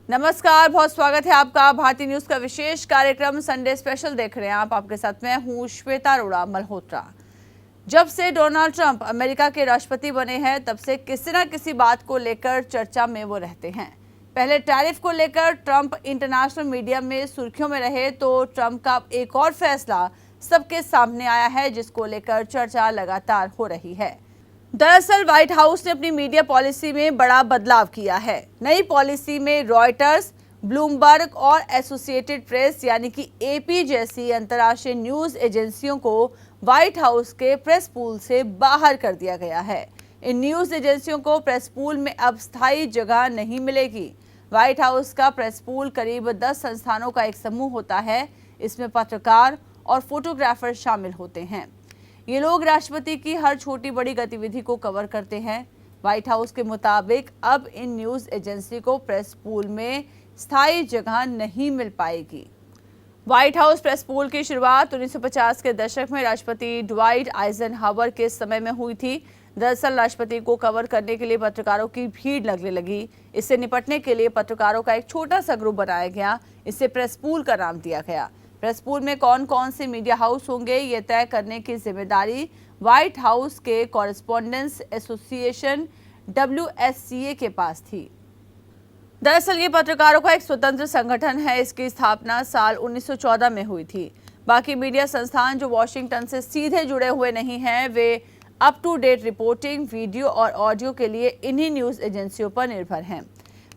नमस्कार, बहुत स्वागत है आपका भारतीय न्यूज का विशेष कार्यक्रम संडे स्पेशल देख रहे हैं आप। आपके साथ मैं हूं श्वेता अरोड़ा मल्होत्रा। जब से डोनाल्ड ट्रंप अमेरिका के राष्ट्रपति बने हैं तब से किसी न किसी बात को लेकर चर्चा में वो रहते हैं। पहले टैरिफ को लेकर ट्रंप इंटरनेशनल मीडिया में सुर्खियों में रहे, तो ट्रंप का एक और फैसला सबके सामने आया है जिसको लेकर चर्चा लगातार हो रही है। दरअसल व्हाइट हाउस ने अपनी मीडिया पॉलिसी में बड़ा बदलाव किया है। नई पॉलिसी में रॉयटर्स, ब्लूमबर्ग और एसोसिएटेड प्रेस यानी कि एपी जैसी अंतर्राष्ट्रीय न्यूज एजेंसियों को व्हाइट हाउस के प्रेस पूल से बाहर कर दिया गया है। इन न्यूज एजेंसियों को प्रेस पूल में अब स्थायी जगह नहीं मिलेगी। व्हाइट हाउस का प्रेस पूल करीब 10 संस्थानों का एक समूह होता है। इसमें पत्रकार और फोटोग्राफर शामिल होते हैं। ये लोग राष्ट्रपति की हर छोटी बड़ी गतिविधि को कवर करते हैं। व्हाइट हाउस के मुताबिक अब इन न्यूज एजेंसी को प्रेस पूल में स्थायी जगह नहीं मिल पाएगी। व्हाइट हाउस प्रेस पूल की शुरुआत 1950 के दशक में राष्ट्रपति ड्वाइट आइजनहावर के समय में हुई थी। दरअसल राष्ट्रपति को कवर करने के लिए पत्रकारों की भीड़ लगने लगी। इससे निपटने के लिए पत्रकारों का एक छोटा सा ग्रुप बनाया गया। इसे प्रेस पूल का नाम दिया गया। प्रेस पूल में कौन कौन से मीडिया हाउस होंगे ये तय करने की जिम्मेदारी व्हाइट हाउस के कॉरेस्पॉन्डेंस एसोसिएशन WSCA के पास थी। दरअसल ये पत्रकारों का एक स्वतंत्र संगठन है। इसकी स्थापना साल 1914 में हुई थी। बाकी मीडिया संस्थान जो वॉशिंगटन से सीधे जुड़े हुए नहीं हैं, वे up to date reporting, video और ऑडियो के लिए इन्हीं न्यूज एजेंसियों पर निर्भर हैं।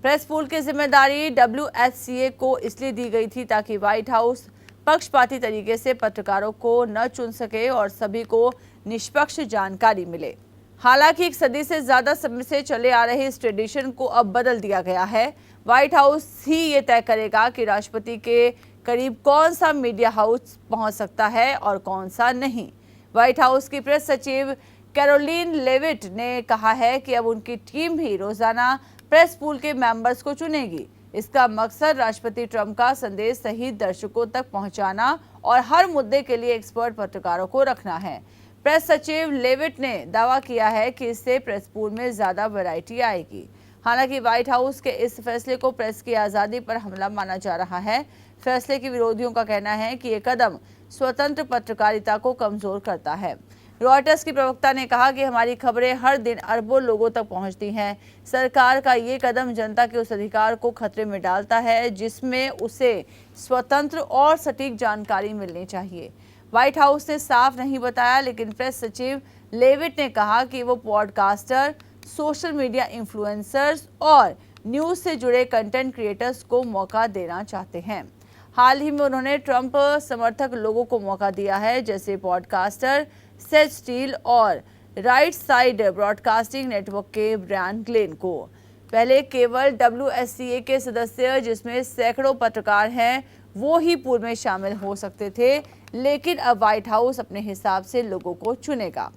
प्रेस पूल की जिम्मेदारी WSCA को इसलिए दी गई थी ताकि व्हाइट हाउस पक्षपाती तरीके से पत्रकारों को न चुन सके और सभी को निष्पक्ष जानकारी मिले। हालांकि एक सदी से ज्यादा समय से चले आ रहे इस ट्रेडिशन को अब बदल दिया गया है। व्हाइट हाउस ही ये तय करेगा कि राष्ट्रपति के करीब कौन सा मीडिया हाउस पहुंच सकता है और कौन सा नहीं। व्हाइट हाउस की प्रेस सचिव कैरोलिन लेविट ने कहा है कि अब उनकी टीम ही रोजाना प्रेस पूल के मेंबर्स को चुनेगी। इसका मकसद राष्ट्रपति ट्रंप का संदेश सही दर्शकों तक पहुंचाना और हर मुद्दे के लिए एक्सपर्ट पत्रकारों को रखना है। प्रेस सचिव लेविट ने दावा किया है कि इससे प्रेस पूल में ज्यादा वैरायटी आएगी। हालांकि व्हाइट हाउस के इस फैसले को प्रेस की आज़ादी पर हमला माना जा रहा है। फैसले के विरोधियों का कहना है कि ये कदम स्वतंत्र पत्रकारिता को कमजोर करता है। रॉयटर्स की प्रवक्ता ने कहा कि हमारी खबरें हर दिन अरबों लोगों तक पहुंचती हैं। सरकार का ये कदम जनता के उस अधिकार को खतरे में डालता है जिसमें उसे स्वतंत्र और सटीक जानकारी मिलनी चाहिए। व्हाइट हाउस ने साफ नहीं बताया, लेकिन प्रेस सचिव लेविट ने कहा कि वो पॉडकास्टर, सोशल मीडिया इन्फ्लुएंसर्स और न्यूज से जुड़े कंटेंट क्रिएटर्स को मौका देना चाहते हैं। हाल ही में उन्होंने ट्रंप समर्थक लोगों को मौका दिया है, जैसे पॉडकास्टर सेथ स्टील और राइट साइड ब्रॉडकास्टिंग नेटवर्क के ब्रायन ग्लेन को। पहले केवल WSCA के सदस्य, जिसमें सैकड़ों पत्रकार हैं, वो ही पूल में शामिल हो सकते थे, लेकिन अब व्हाइट हाउस अपने हिसाब से लोगों को चुनेगा।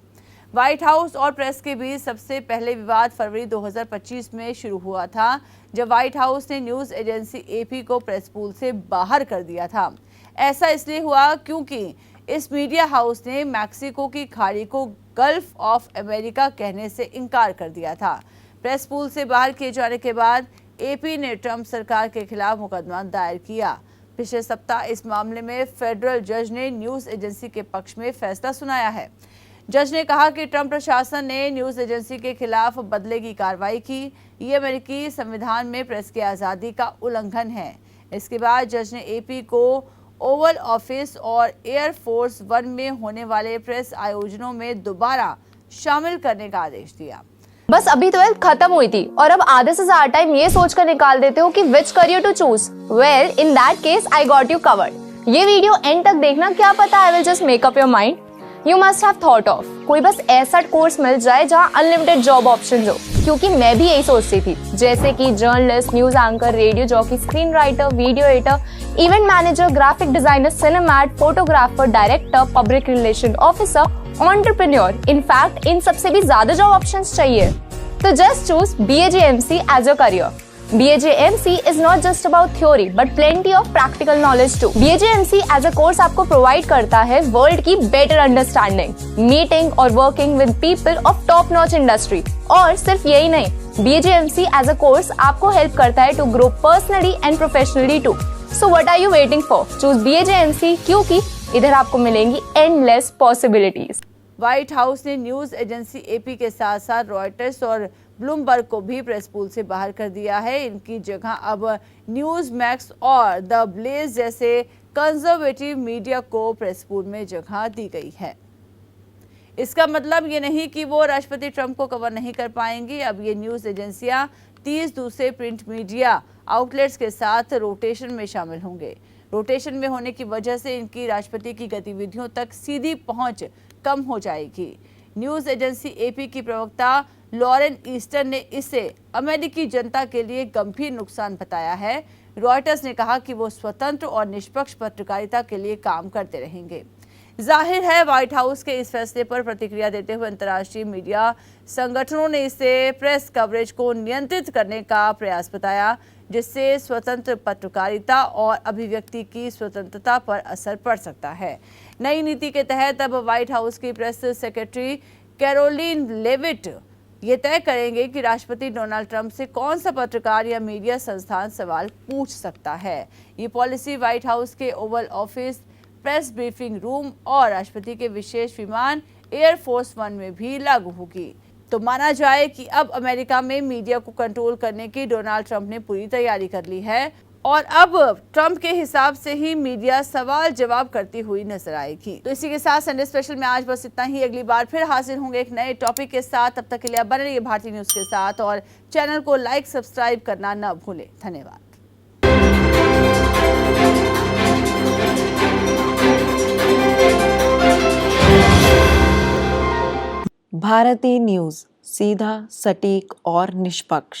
व्हाइट हाउस और प्रेस के बीच सबसे पहले विवाद फरवरी 2025 में शुरू हुआ था, जब व्हाइट हाउस ने न्यूज एजेंसी AP को प्रेस पूल से बाहर कर दिया था। ऐसा इसलिए हुआ क्योंकि इस मीडिया हाउस ने मैक्सिको की खाड़ी को गल्फ ऑफ अमेरिका कहने से इनकार कर दिया था। प्रेस पूल से बाहर किए जाने के बाद AP ने ट्रंप सरकार के खिलाफ मुकदमा दायर किया। पिछले सप्ताह इस मामले में फेडरल जज ने न्यूज एजेंसी के पक्ष में फैसला सुनाया है। जज ने कहा कि ट्रंप प्रशासन ने न्यूज एजेंसी के खिलाफ बदले की कार्रवाई की। ये अमेरिकी संविधान में प्रेस की आज़ादी का उल्लंघन है। इसके बाद जज ने AP को ओवल ऑफिस और एयरफोर्स 1 में होने वाले प्रेस आयोजनों में दोबारा शामिल करने का आदेश दिया। बस अभी 12th खत्म हुई थी और अब आधे से ज्यादा टाइम ये सोचकर निकाल देते हो कि which career to choose. Well, in that case I got you covered. ये वीडियो एंड तक देखना, क्या पता I will just make up your mind. You must have thought of कोई बस ऐसा कोर्स मिल जाए जहाँ अनलिमिटेड जॉब ऑप्शन हो, क्योंकि मैं भी यही सोचती थी। जैसे कि journalist, news anchor, radio jockey, screen writer, video editor, event manager, graphic designer, सिनेमैट, photographer, director, public relation officer, entrepreneur. In fact इन सबसे भी ज्यादा जॉब ऑप्शंस चाहिए। तो just choose BAJMC as your career. BAJMC is not just about theory but plenty of practical knowledge too. BAJMC as a course आपको provide करता है world की better understanding, meeting और working with people of top notch industry। और सिर्फ यही नहीं, BHMC as a course आपको हेल्प करता है to grow personally and professionally too. So what are you waiting for? Choose BHMC क्योंकि इधर आपको मिलेंगी एंडलेस पॉसिबिलिटीज। व्हाइट हाउस ने न्यूज एजेंसी एपी के साथ साथ रॉयटर्स और ब्लूमबर्ग को भी प्रेस पूल से बाहर कर दिया है। इनकी जगह अब न्यूज मैक्स और द ब्लेज जैसे कंजर्वेटिव मीडिया को प्रेस पूल में जगह दी गई है। इसका मतलब ये नहीं कि वो राष्ट्रपति ट्रंप को कवर नहीं कर पाएंगी। अब ये न्यूज एजेंसियां 30 दूसरे प्रिंट मीडिया आउटलेट्स के साथ रोटेशन में शामिल होंगे। रोटेशन में होने की वजह से इनकी राष्ट्रपति की गतिविधियों तक सीधी पहुंच कम हो जाएगी। न्यूज एजेंसी एपी की प्रवक्ता लॉरेन ईस्टर ने इसे अमेरिकी जनता के लिए गंभीर नुकसान बताया है। रॉयटर्स ने कहा कि वो स्वतंत्र और निष्पक्ष पत्रकारिता के लिए काम करते रहेंगे। जाहिर है व्हाइट हाउस के इस फैसले पर प्रतिक्रिया देते हुए अंतर्राष्ट्रीय मीडिया संगठनों ने इसे प्रेस कवरेज को नियंत्रित करने का प्रयास बताया, जिससे स्वतंत्र पत्रकारिता और अभिव्यक्ति की स्वतंत्रता पर असर पड़ सकता है। नई नीति के तहत अब व्हाइट हाउस की प्रेस सेक्रेटरी कैरोलिन लेविट ये तय करेंगे कि राष्ट्रपति डोनाल्ड ट्रंप से कौन सा पत्रकार या मीडिया संस्थान सवाल पूछ सकता है। ये पॉलिसी व्हाइट हाउस के Oval office, press briefing room और राष्ट्रपति के विशेष विमान एयरफोर्स वन में भी लागू होगी। तो माना जाए कि अब अमेरिका में मीडिया को कंट्रोल करने की डोनाल्ड ट्रंप ने पूरी तैयारी कर ली है और अब ट्रंप के हिसाब से ही मीडिया सवाल जवाब करती हुई नजर आएगी। तो इसी के साथ संडे स्पेशल में आज बस इतना ही। अगली बार फिर हाजिर होंगे एक नए टॉपिक के साथ। तब तक के लिए बने रहिए भारतीय न्यूज के साथ और चैनल को लाइक सब्सक्राइब करना न भूलें। धन्यवाद। भारतीय न्यूज, सीधा, सटीक और निष्पक्ष।